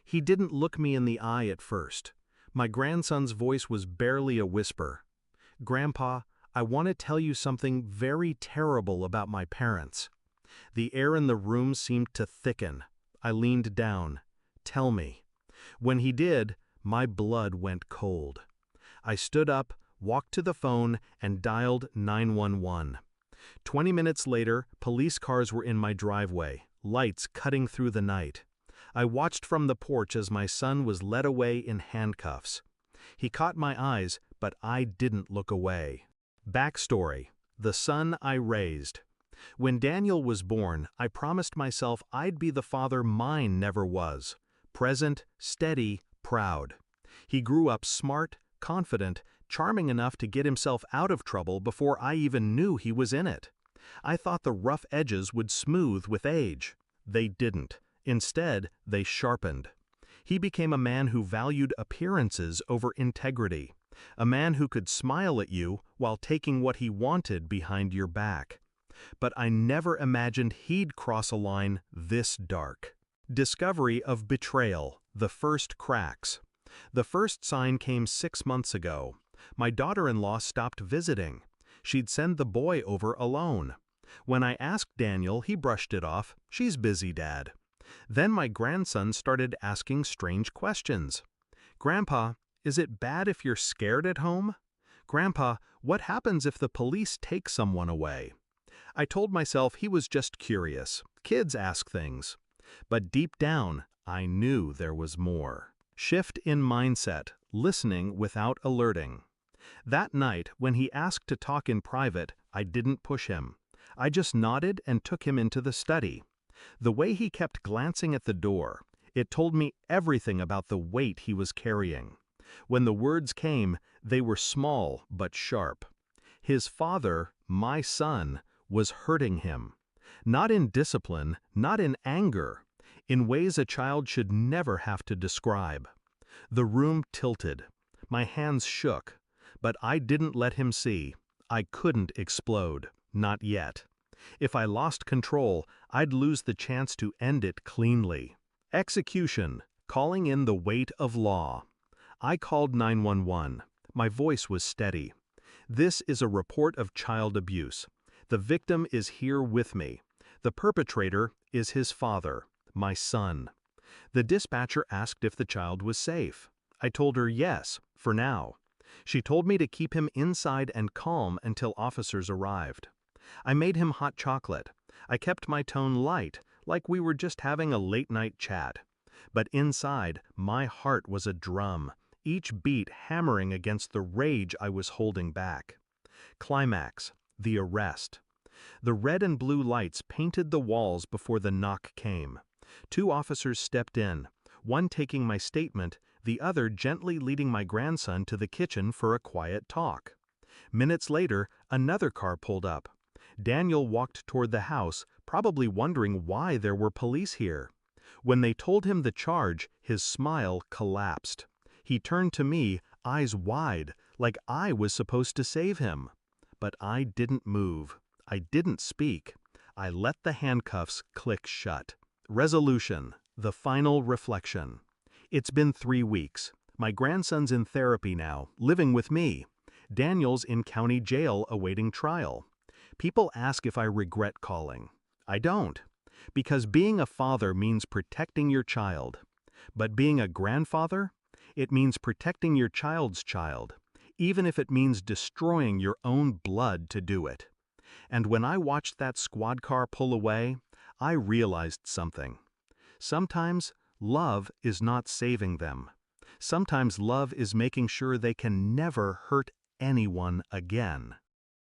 He didn't look me in the eye at first. My grandson's voice was barely a whisper. "Grandpa, I want to tell you something very terrible about my parents." The air in the room seemed to thicken. I leaned down. "Tell me." When he did, my blood went cold. I stood up, walked to the phone, and dialed 911. 20 minutes later, police cars were in my driveway, lights cutting through the night. I watched from the porch as my son was led away in handcuffs. He caught my eyes, but I didn't look away. Backstory: the son I raised. When Daniel was born, I promised myself I'd be the father mine never was. Present, steady, proud. He grew up smart, confident, charming enough to get himself out of trouble before I even knew he was in it. I thought the rough edges would smooth with age. They didn't. Instead, they sharpened. He became a man who valued appearances over integrity. A man who could smile at you while taking what he wanted behind your back. But I never imagined he'd cross a line this dark. Discovery of betrayal, the first cracks. The first sign came 6 months ago. My daughter-in-law stopped visiting. She'd send the boy over alone. When I asked Daniel, he brushed it off. "She's busy, Dad." Then my grandson started asking strange questions. "Grandpa, is it bad if you're scared at home? Grandpa, what happens if the police take someone away?" I told myself he was just curious. Kids ask things. But deep down, I knew there was more. Shift in mindset, listening without alerting. That night, when he asked to talk in private, I didn't push him. I just nodded and took him into the study. The way he kept glancing at the door, it told me everything about the weight he was carrying. When the words came, they were small but sharp. His father, my son, was hurting him. Not in discipline, not in anger, in ways a child should never have to describe. The room tilted. My hands shook. But I didn't let him see. I couldn't explode. Not yet. If I lost control, I'd lose the chance to end it cleanly. Execution, calling in the weight of law. I called 911. My voice was steady. "This is a report of child abuse. The victim is here with me. The perpetrator is his father, my son." The dispatcher asked if the child was safe. I told her yes, for now. She told me to keep him inside and calm until officers arrived. I made him hot chocolate. I kept my tone light, like we were just having a late-night chat. But inside, my heart was a drum, each beat hammering against the rage I was holding back. Climax: the arrest. The red and blue lights painted the walls before the knock came. 2 officers stepped in, one taking my statement, the other gently leading my grandson to the kitchen for a quiet talk. Minutes later, another car pulled up. Daniel walked toward the house, probably wondering why there were police here. When they told him the charge, his smile collapsed. He turned to me, eyes wide, like I was supposed to save him. But I didn't move. I didn't speak. I let the handcuffs click shut. Resolution: the final reflection. It's been 3 weeks. My grandson's in therapy now, living with me. Daniel's in county jail awaiting trial. People ask if I regret calling. I don't. Because being a father means protecting your child. But being a grandfather? It means protecting your child's child, even if it means destroying your own blood to do it. And when I watched that squad car pull away, I realized something. Sometimes love is not saving them. Sometimes love is making sure they can never hurt anyone again.